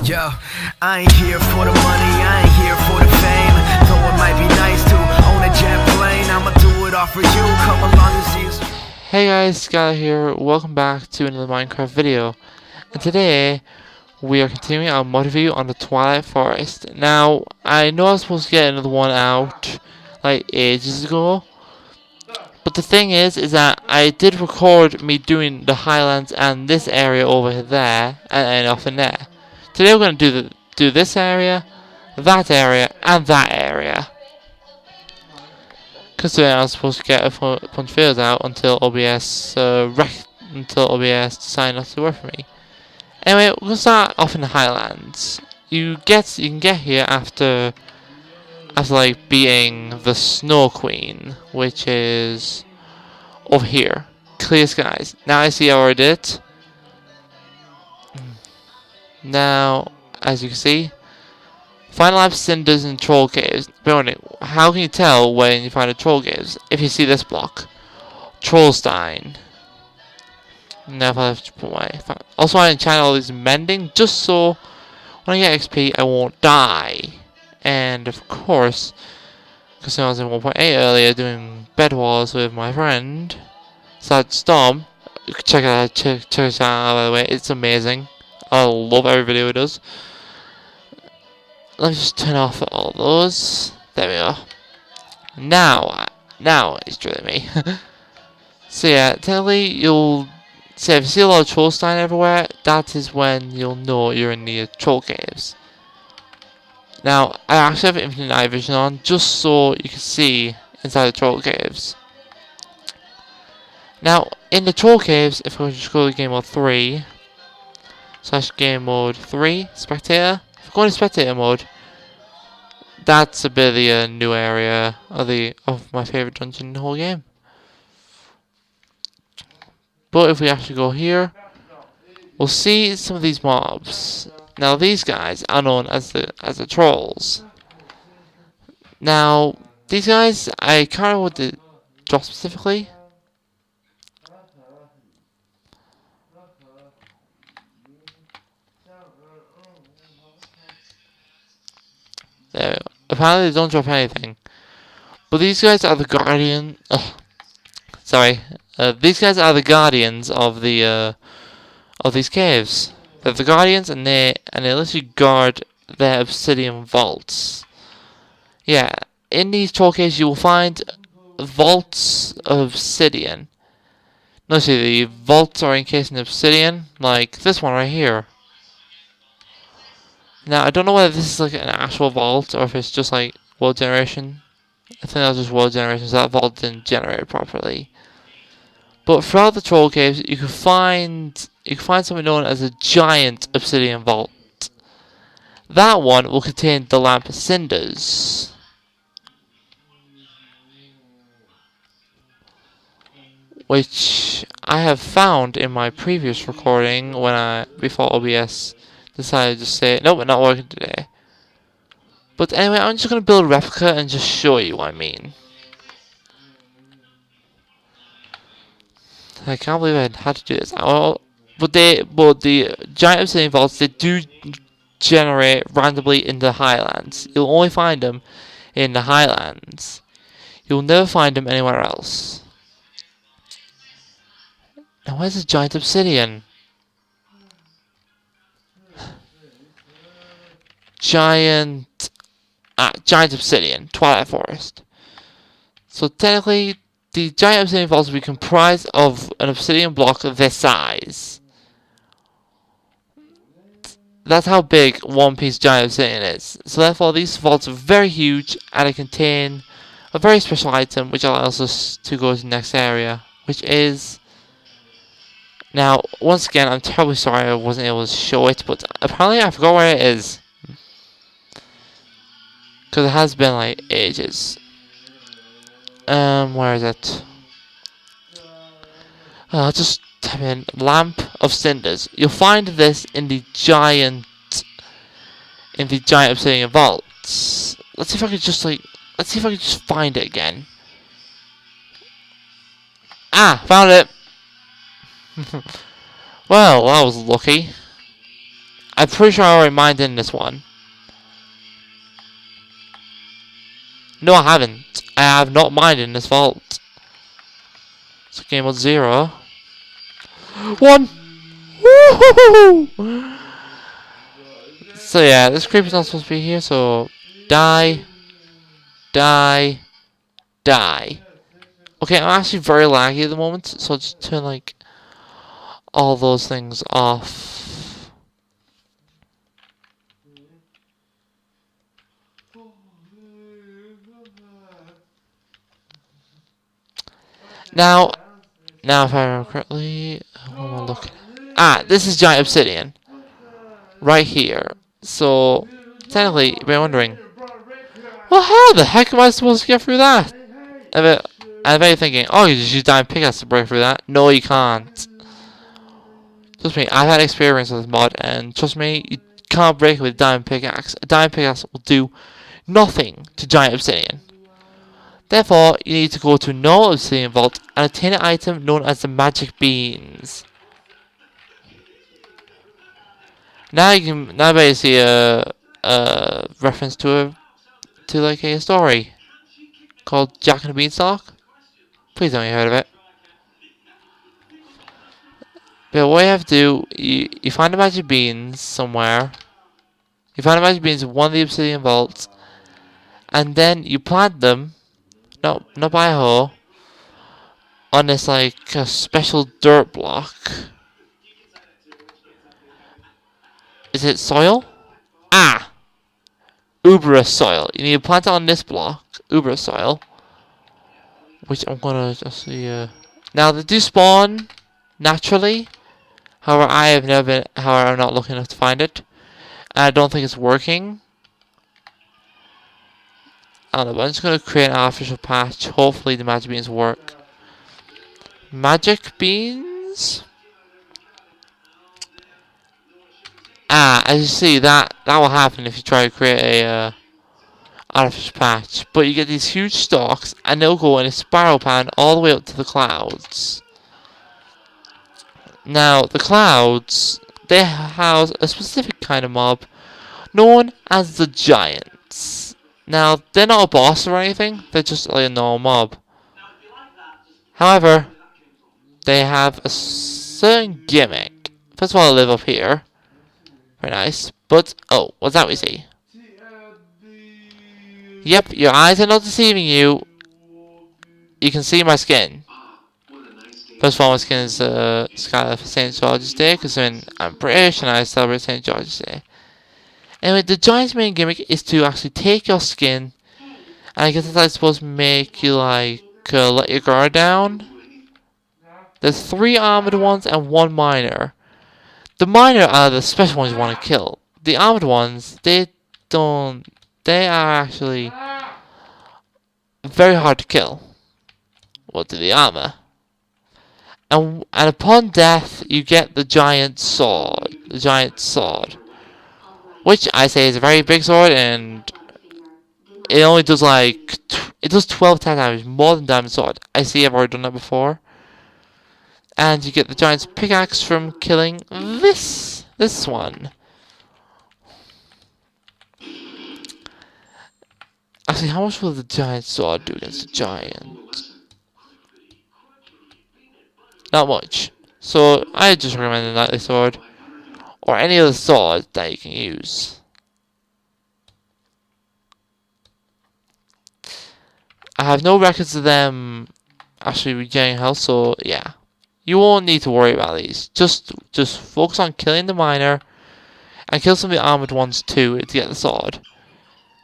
Yo, I ain't here for the money, I ain't here for the fame. Though it might be nice to own a jet plane, I'ma do it all for you, come along and see us. Hey guys, Skylar here, welcome back to another Minecraft video. And today, we are continuing our mod review on the Twilight Forest. Now, I know I was supposed to get another one out, like, ages ago. But the thing is that I did record me doing the Highlands and this area over there, and off in there. Today we're going to do this area, and that area. Because today I was supposed to get a bunch of videos out until OBS decided not to work for me. Anyway, we're going to start off in the Highlands. You can get here after like beating the Snow Queen, which is over here. Clear skies. Now I see I already did it. Now, as you can see, find lab cinders and troll caves. How can you tell when you find a troll caves? If you see this block, Trollstein. Now if I have to put my also I enchant all these mending just so when I get XP I won't die. And of course, because I was in 1.8 earlier doing bed wars with my friend Sad Storm. Check it out, check it out by the way, it's amazing. I love every video it does. Let me just turn off all those. There we go. Now it's drilling me. So yeah, technically you'll see if you see a lot of Trollstein everywhere, that is when you'll know you're in the troll caves. Now, I actually have infinite night vision on just so you can see inside the troll caves. Now, in the troll caves, if I just go to game mode 3, / game mode 3, spectator. If I go into spectator mode, that's a bit of the new area of my favorite dungeon in the whole game. But if we actually go here, we'll see some of these mobs. Now these guys are known as the trolls. Now these guys, I can't remember what they drop specifically. There, apparently they don't drop anything. But these guys are the guardian. These guys are the guardians of these caves. They're the guardians, and they literally guard their obsidian vaults. Yeah, in these troll caves you will find vaults of obsidian. Notice the vaults are encased in obsidian, like this one right here. Now I don't know whether this is like an actual vault or if it's just like world generation. I think that's just world generation, so that vault didn't generate properly. But throughout the troll caves, you can find something known as a giant obsidian vault. That one will contain the lamp cinders, which I have found in my previous recording before OBS decided to say nope, we're not working today. But anyway, I'm just gonna build a replica and just show you what I mean. I can't believe I had to do this. But the giant obsidian vaults, they do generate randomly in the Highlands. You'll only find them in the Highlands. You'll never find them anywhere else. Now where's the giant obsidian? Giant obsidian, Twilight Forest. So technically, the giant obsidian vaults will be comprised of an obsidian block this size. That's how big one piece giant obsidian is. So therefore, these vaults are very huge, and they contain a very special item, which allows us to go to the next area, which is... Now, once again, I'm terribly sorry I wasn't able to show it, but apparently I forgot where it is. Because it has been like ages. Where is it? I'll just type in lamp of cinders. You'll find this in the giant obsidian vaults. Let's see if I can just find it again. Ah, found it. Well, that was lucky. I'm pretty sure I already mined in this one. No, I haven't. I have not mined in this vault. So game mode 0. 1! Woohoo! So yeah, this creeper's not supposed to be here, so die, die, die. Okay, I'm actually very laggy at the moment, so I'll just turn like all those things off. Now if I remember correctly, what am I looking at? Ah, this is giant obsidian. Right here. So, technically, you've been wondering, well, how the heck am I supposed to get through that? I bet you're thinking, oh, you just use diamond pickaxe to break through that. No, you can't. Trust me, I've had experience with this mod, and trust me, you can't break it with a diamond pickaxe. A diamond pickaxe will do nothing to giant obsidian. Therefore, you need to go to no obsidian vault and obtain an item known as the magic beans. Now I bet you see a reference to like a story called Jack and the Beanstalk. Please don't you heard of it. But what you have to do, you find the magic beans somewhere. You find the magic beans in one of the obsidian vaults, and then you plant them. No, not by a hoe. On this like a special dirt block. Is it soil? Ah! Uberous soil. You need to plant it on this block. Uberous soil. Which I'm gonna just see. Now they do spawn naturally. However, I'm not lucky enough to find it. And I don't think it's working. I don't know, but I'm just gonna create an artificial patch. Hopefully the magic beans work. Magic beans? Ah, as you see, that will happen if you try to create a artificial patch. But you get these huge stalks, and they'll go in a spiral pattern all the way up to the clouds. Now, the clouds, they house a specific kind of mob known as the giants. Now, they're not a boss or anything, they're just like a normal mob. However, they have a certain gimmick. First of all, they live up here. Very nice. But, oh, what's that we see? Yep, your eyes are not deceiving you. You can see my skin. First of all, my skin is Scarlet for St. George's Day, because I'm British and I celebrate St. George's Day. Anyway, the giant's main gimmick is to actually take your skin, and I guess that's supposed to make you, like, let your guard down. There's 3 armored ones and 1 miner. The miner are the special ones you want to kill. The armored ones, they are actually very hard to kill. What do the armor? And upon death, you get the giant sword. The giant sword. Which I say is a very big sword, and it only does like, it does 12 damage, more than diamond sword. I see I've already done that before. And you get the giant's pickaxe from killing this one. Actually, how much will the giant sword do against the giant? Not much. So, I just recommend the knightly sword. Or any other sword that you can use. I have no records of them actually regaining health, so yeah. You won't need to worry about these. Just focus on killing the miner. And kill some of the armored ones too to get the sword.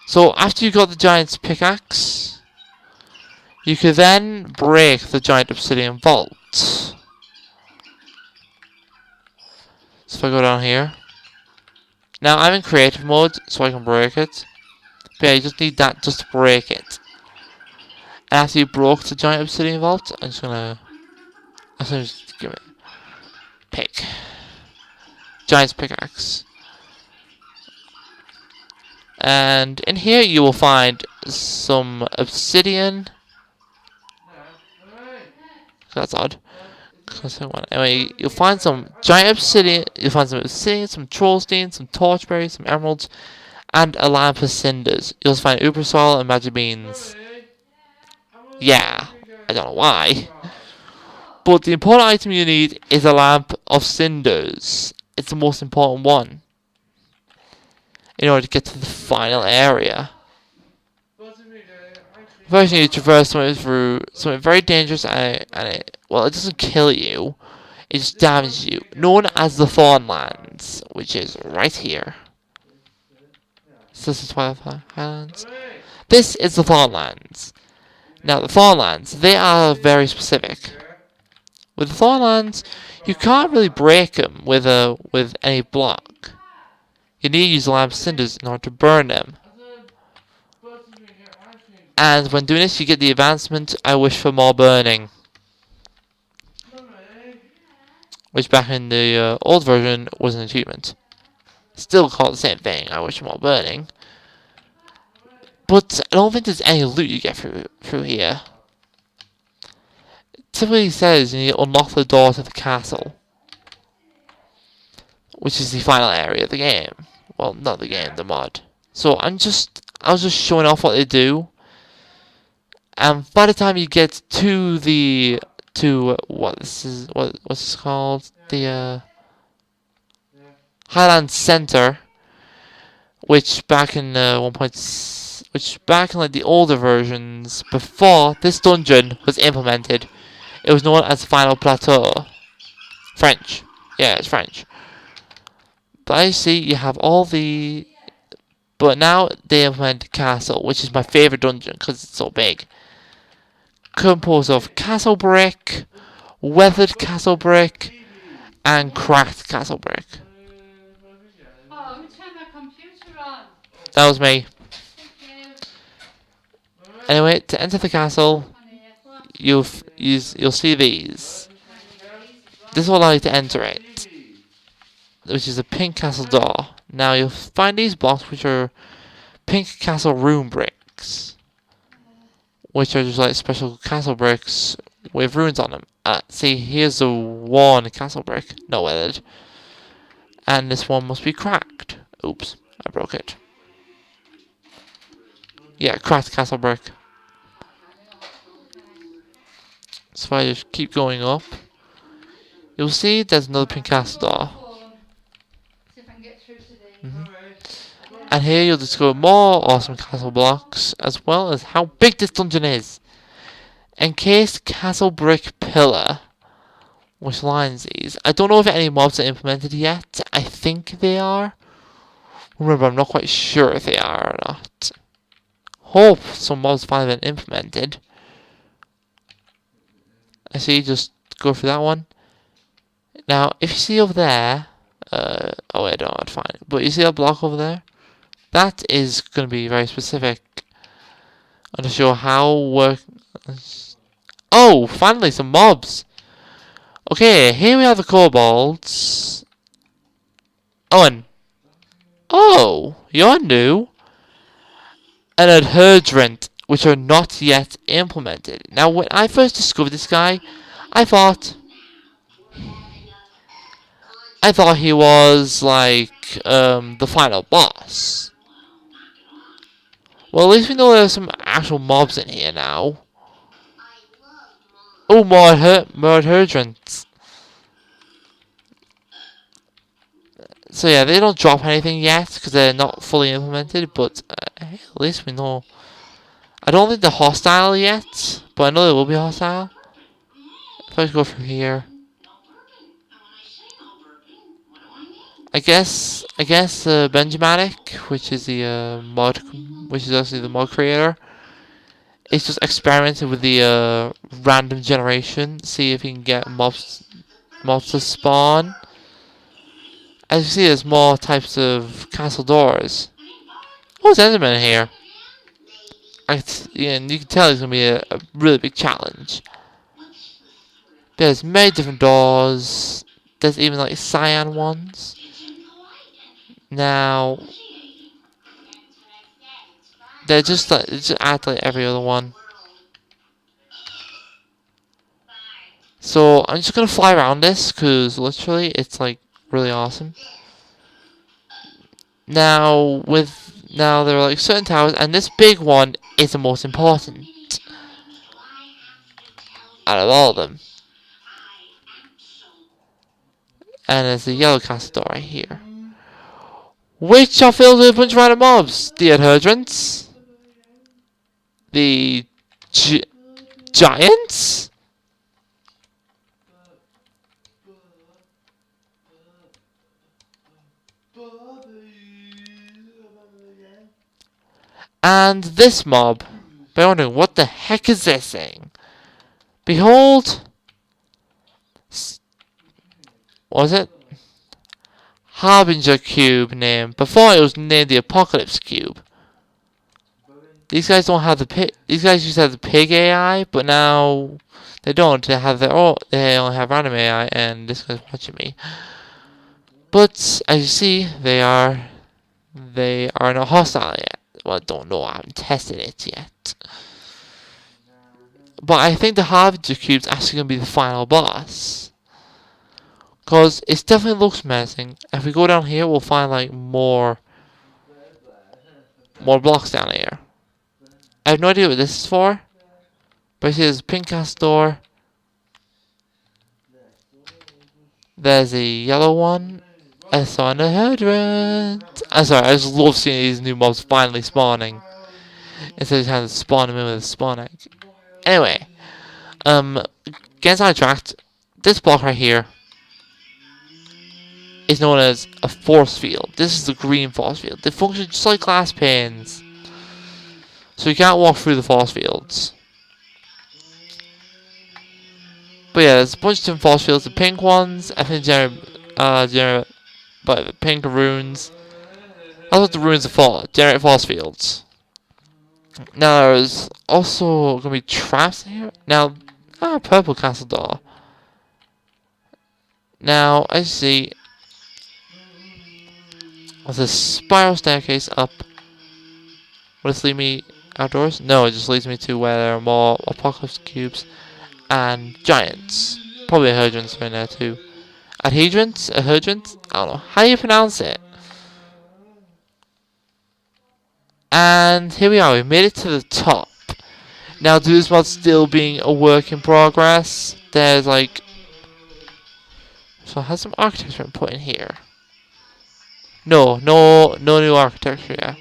So after you got the giant's pickaxe, you can then break the giant obsidian vault. So if I go down here. Now I'm in creative mode, so I can break it. But yeah, you just need that just to break it. And after you broke the giant obsidian vault, I'm just gonna just give it pick. Giant's pickaxe. And in here you will find some obsidian. That's odd. Anyway, you'll find some giant obsidian. You'll find some obsidian, some trollstein, some torchberries, some emeralds, and a lamp of cinders. You'll also find uber soil and magic beans. Yeah, I don't know why. But the important item you need is a lamp of cinders. It's the most important one in order to get to the final area. First, you need to traverse through something very dangerous, and it doesn't kill you, it just damages you, known as the Thornlands, which is right here. So this is Twilight Highlands. This is the Thornlands. Now, the Thornlands, they are very specific. With the Thornlands, you can't really break them with any block. You need to use lamp cinders in order to burn them. And when doing this, you get the advancement, I wish for more burning. Which back in the old version was an achievement. Still called the same thing, I wish for more burning. But I don't think there's any loot you get through here. It typically says you need to unlock the door to the castle. Which is the final area of the game. Well, not the game, the mod. So I was just showing off what they do. And by the time you get to what's this called? The Highland Center, which back in like the older versions, before this dungeon was implemented, it was known as the Final Plateau. French. Yeah, it's French. But I see you have all the... But now they implement Castle, which is my favourite dungeon because it's so big. Composed of castle brick, weathered castle brick, and cracked castle brick. Oh, let me turn my computer on. That was me. Anyway, to enter the castle, you'll see these. This will allow you to enter it, which is a pink castle door. Now you'll find these blocks, which are pink castle room bricks, which are just like special castle bricks with runes on them. See, here's the one castle brick, not weathered, and this one must be cracked. Oops, I broke it. Yeah, cracked castle brick. So if I just keep going up, you'll see there's another pink castle door. And here you'll discover more awesome castle blocks, as well as how big this dungeon is. Encased castle brick pillar, which lines these. I don't know if any mobs are implemented yet. I think they are. Remember, I'm not quite sure if they are or not. Hope some mobs finally been implemented. I see, just go through that one. Now, if you see over there, oh wait, no, I'd find it. But you see that block over there? That is going to be very specific. I'm not sure how work. Oh, finally some mobs. Okay, here we have the kobolds. Oh, you're new. And a hydrant, which are not yet implemented. Now, when I first discovered this guy, I thought he was like the final boss. Well, at least we know there's some actual mobs in here now. Oh, more hydrants. So yeah, they don't drop anything yet because they're not fully implemented. But hey, at least we know. I don't think they're hostile yet, but I know they will be hostile. If I go through here. I guess Benjamanic, which is the which is actually the mod creator, is just experimenting with the random generation, see if he can get mobs to spawn. As you see, there's more types of castle doors. Oh, there's Enderman here. And you can tell it's gonna be a really big challenge. There's many different doors. There's even like cyan ones. Now, they just act like every other one. So I'm just gonna fly around this because literally it's like really awesome. Now there are like certain towers, and this big one is the most important out of all of them. And there's a yellow castle door right here, which are filled with a bunch of random mobs. The Adherents, the giants, and this mob. But I'm wondering, what the heck is this thing? Behold, what was it? Harbinger Cube name. Before it was named the Apocalypse Cube. These guys don't have the pig. These guys used to have the pig AI, but now they don't. They have their own. They only have random AI, and this guy's watching me. But as you see, they are not hostile yet. Well, I don't know. I haven't tested it yet. But I think the Harbinger Cube's actually gonna be the final boss. Because it definitely looks menacing. If we go down here, we'll find like more blocks down here. I have no idea what this is for. But I see there's a pink cast door. There's a yellow one. I saw an hydrant. I'm sorry, I just love seeing these new mobs finally spawning. Instead of having to spawn them in with a spawn egg. Anyway. Getting sidetracked. This block right here is known as a force field. This is the green force field. They function just like glass panes. So you can't walk through the force fields. But yeah, there's a bunch of different force fields. The pink ones, I think but the pink runes. That's what the runes are for. Generate force fields. Now there's also gonna be traps here. Now, purple castle door. Now I see there's a spiral staircase up. Will this lead me outdoors? No, it just leads me to where there are more apocalypse cubes and giants. Probably Adherents are in there too. Adherents? Adherents? I don't know. How do you pronounce it? And here we are. We made it to the top. Now, do this mod still being a work in progress? There's like... So has some architecture been put in here? No new architecture yet.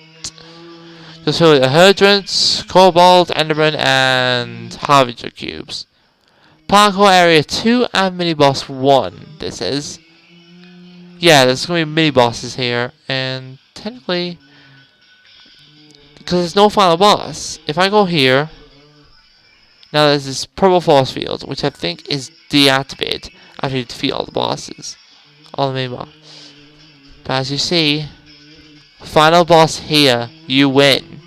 Just so the Hydrants, Cobalt, Enderman, and Harbinger cubes. Parkour area 2 and mini boss 1. This is. Yeah, there's gonna be mini bosses here, and technically, because there's no final boss. If I go here, now there's this purple force field, which I think is deactivated after you defeat all the bosses, all the mini bosses. But as you see, final boss here, you win.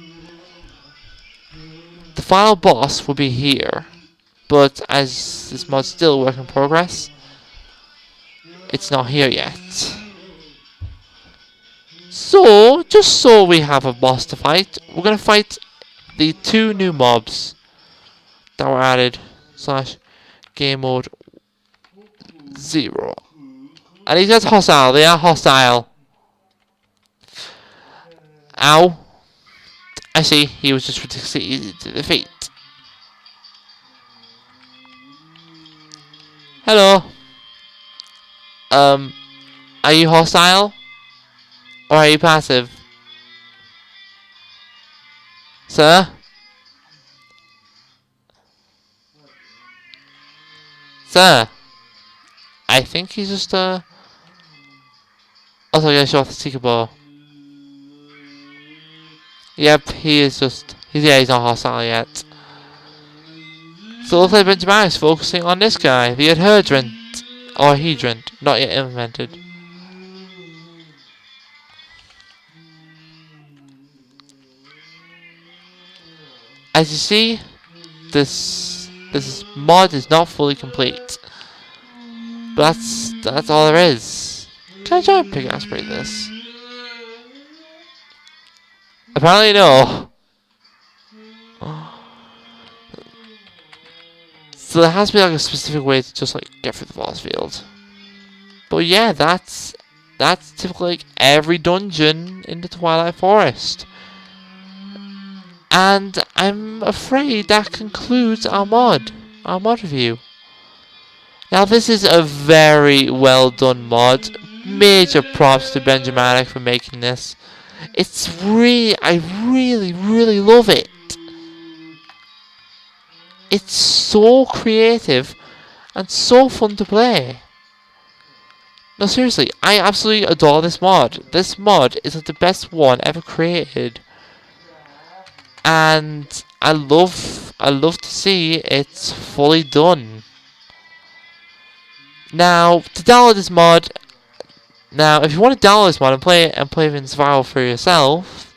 The final boss will be here, but as this mod's still a work in progress, it's not here yet. So, just so we have a boss to fight, we're gonna fight the 2 new mobs that were added / game mode 0. And these guys are hostile, they are hostile. Ow. I see, he was just ridiculously easy to defeat. Hello. Are you hostile? Or are you passive? Sir? Sir? I think he's just, also gonna show off the secret ball. Yep, he is just... he's not hostile yet. So it looks like Benjamin is focusing on this guy, the Adherent. Or Hydrant, not yet implemented. As you see, this mod is not fully complete. But that's all there is. Can I try and pick and spray this? Apparently no. So there has to be like a specific way to just like get through the force field. But yeah, that's typically like every dungeon in the Twilight Forest. And I'm afraid that concludes our mod review. Now this is a very well done mod. Major props to Benjamatic for making this. I really love it. It's so creative and so fun to play. No, seriously, I absolutely adore this mod. This mod is like the best one ever created. And I love to see it's fully done. Now, to download this mod, if you want to download this mod and play it in survival for yourself,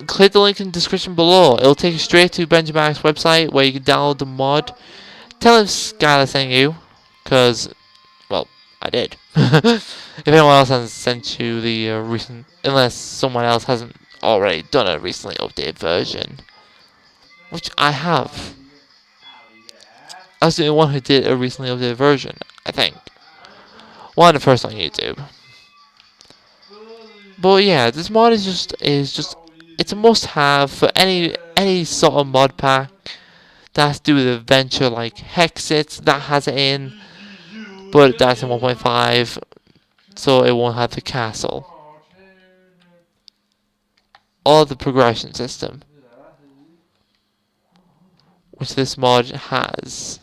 click the link in the description below. It'll take you straight to Benjamatic's website where you can download the mod. Tell him Skylar sent you, because, well, I did. If anyone else hasn't sent you the recent, unless someone else hasn't already done a recently updated version, which I have. I was the only one who did a recently updated version, I think. One of the first on YouTube. But yeah, this mod is just it's a must-have for any sort of mod pack that has to do with adventure, like Hexit, that has it in, but that's in 1.5, so it won't have the castle or the progression system, which this mod has,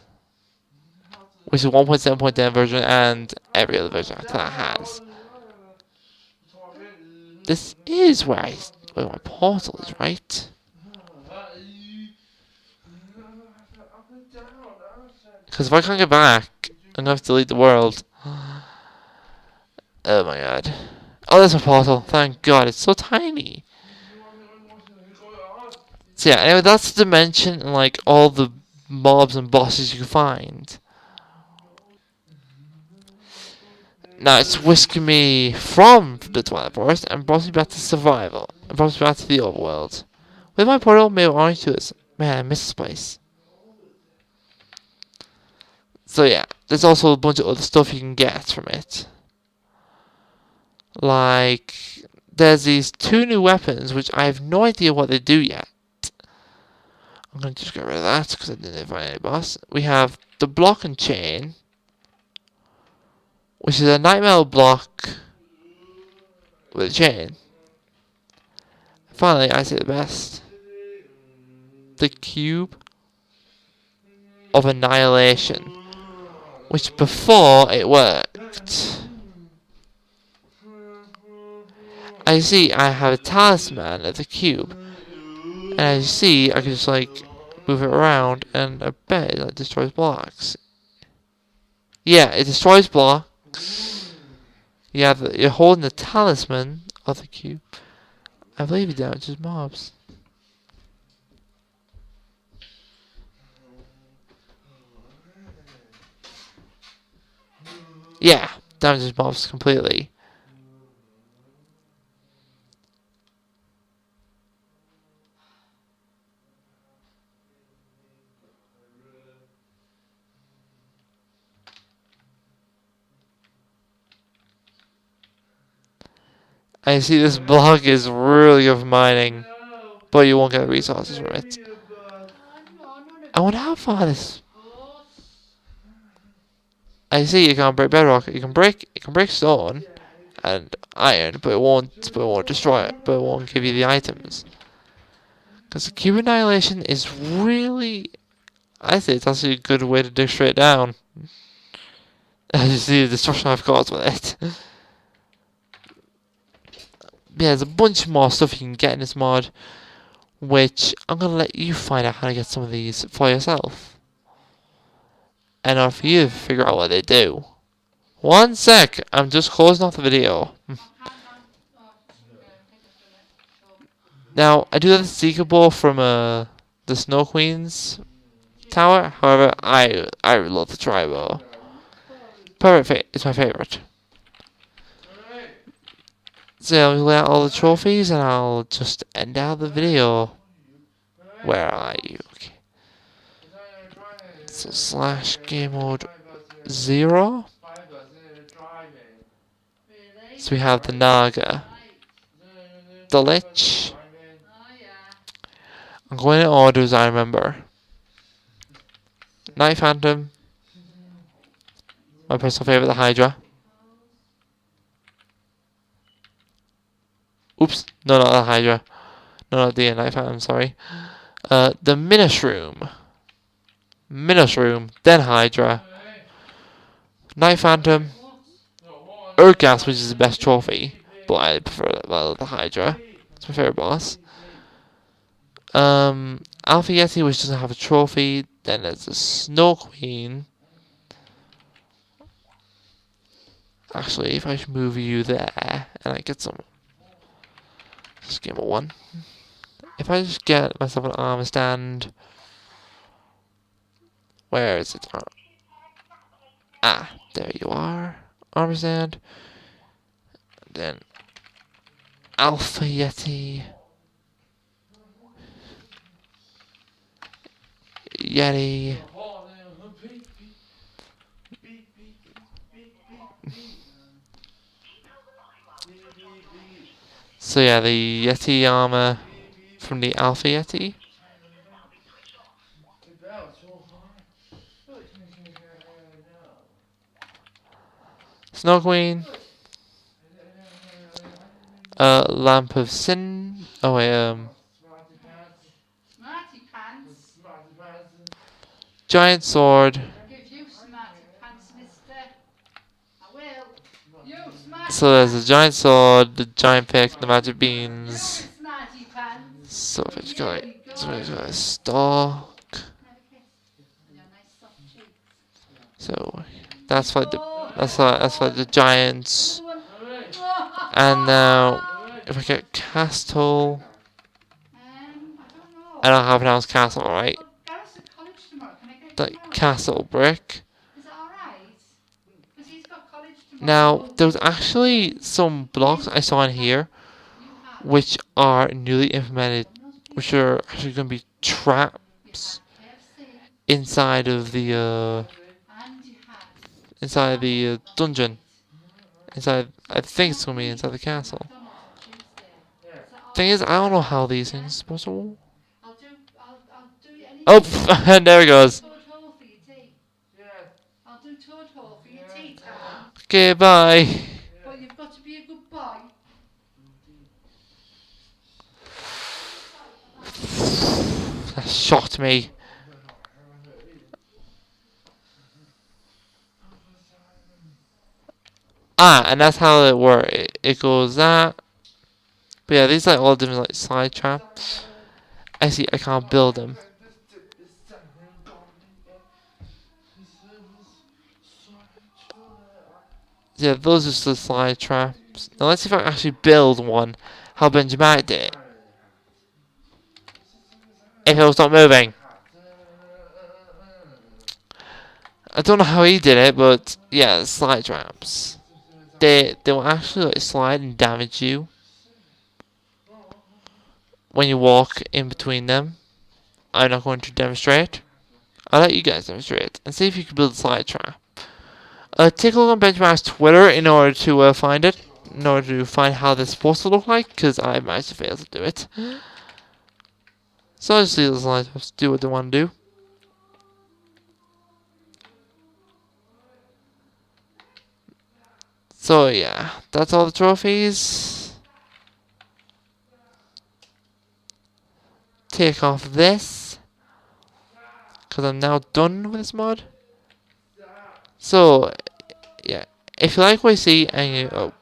which is 1.7.10 version and every other version after that has. This is where my portal is, right? Because if I can't get back, I'm gonna have to delete the world. Oh my god. Oh, there's my portal. Thank god, it's so tiny. So yeah, anyway, that's the dimension and like all the mobs and bosses you can find. Now it's whisking me from the Twilight Forest and brought me back to survival. And brought me back to the overworld. With my portal made orange to this. Man, I miss this place. So yeah, there's also a bunch of other stuff you can get from it. Like, there's these 2 new weapons, which I have no idea what they do yet. I'm going to just get rid of that, because I didn't find any boss. We have the block and chain, which is a nightmare block with a chain. Finally, I say the best. The cube of Annihilation, which before it worked. As you see, I have a talisman of the cube, and as you see, I can just like move it around, and I bet it like destroys blocks. Yeah, it destroys blocks. You're holding the talisman of the cube. I believe it damages mobs. Yeah, damages mobs completely. I see this block is really good for mining, but you won't get resources from it. I wonder how far this. I see you can't break bedrock. You can break stone and iron, but it won't destroy it. But it won't give you the items. Because the cube annihilation is really, I think it's actually a good way to dig straight down. As you see the destruction I've caused with it. Yeah, there's a bunch more stuff you can get in this mod, which I'm going to let you find out how to get some of these for yourself. And or for you to figure out what they do. One sec, I'm just closing off the video. Now, I do have the Seeker Bow from the Snow Queen's tower, however, I love the Tri-Bow. Perfect, it's my favourite. So I'll lay out all the trophies and I'll just end out the video. Where are you? Okay. So slash game mode 0. Really? So we have the Naga, the Lich. Oh yeah. I'm going in order as I remember. Night Phantom. My personal favorite, the Hydra. Oops, no, not the Hydra. No, not the Night Phantom, sorry. The Minishroom. Minishroom, then Hydra. Night Phantom. Urgas, which is the best trophy. But I prefer the Hydra. It's my favorite boss. Alpha Yeti, which doesn't have a trophy. Then there's the Snow Queen. Actually, if I should move you there, and I get some... Just game of 1. If I just get myself an armor stand... Where is it? Ah, there you are. Armor stand. Then... Alpha Yeti. Yeti. So yeah, the Yeti armor from the Alpha Yeti. Snow Queen. Lamp of Sin. Oh wait, Smarty pants. Giant Sword. I'll give you smarty pants, mister. I will. You smarty So there's the Giant Sword, the Giant Pick, the Magic Beans. You smarty pants. So if I just got a stock. Your nice soft cheeks. So that's like the Giants. And now if I get Castle, I don't know. I don't have an else Castle, right? Gareth's at college tomorrow. Can I get Like tomorrow? Castle Brick. Is that alright? Because he's got college tomorrow. Now there was actually some blocks I saw in here, You have. which are newly implemented, which are actually going to be traps KFC. inside of the And you have. dungeon. Inside, I think it's going to be inside the castle. McDonald's on Tuesday. Is that Thing is, I don't know alright? how these things are supposed to. I'll do any. Oh, and there it goes. Toad hole for your tea. I'll do toad hole for your tea time. Okay, bye. But you've got to be a good boy. That shocked me. Ah, and that's how it works. It goes that. But yeah, these are all different like side traps. I see. I can't build them. Yeah, those are just the slide traps. Now let's see if I can actually build one. How Benjamin did it. If it was not moving. I don't know how he did it, but yeah, slide traps. They will actually like slide and damage you when you walk in between them. I'm not going to demonstrate. I'll let you guys demonstrate and see if you can build a slide trap. Take a look on Benjamin's Twitter in order to find it, in order to find how this is supposed to look like, because I managed to fail to do it. So I'll just leave the slide traps do what they want to do. So yeah, that's all the trophies. Take off this, because I'm now done with this mod. So yeah, if you like what you see and you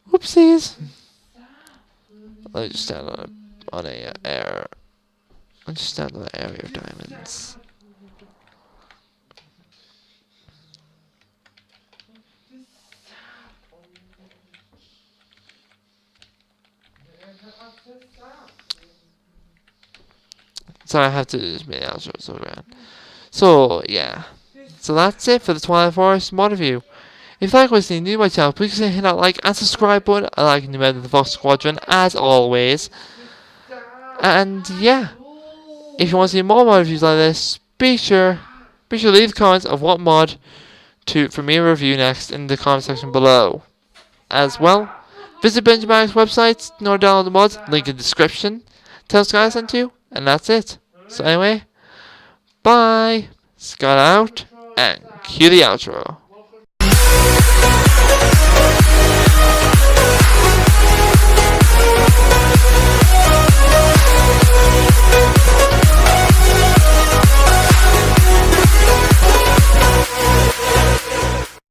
whoopsies. Let me just stand on a air. Let's just stand on the area of diamonds. So I have to just make the outro so around. So yeah. So that's it for the Twilight Forest mod review. If you like what you're seeing new to my channel, please consider hitting that like and subscribe button. I like the member of the Fox Squadron as always. And yeah. If you want to see more mod reviews like this, be sure to leave comments of what mod for me to review next in the comment section below. As well, visit Benjamin's website in order to download the mods, link in the description. Tell Scott I sent you, and that's it. So anyway, bye, Scott out, and cue the outro.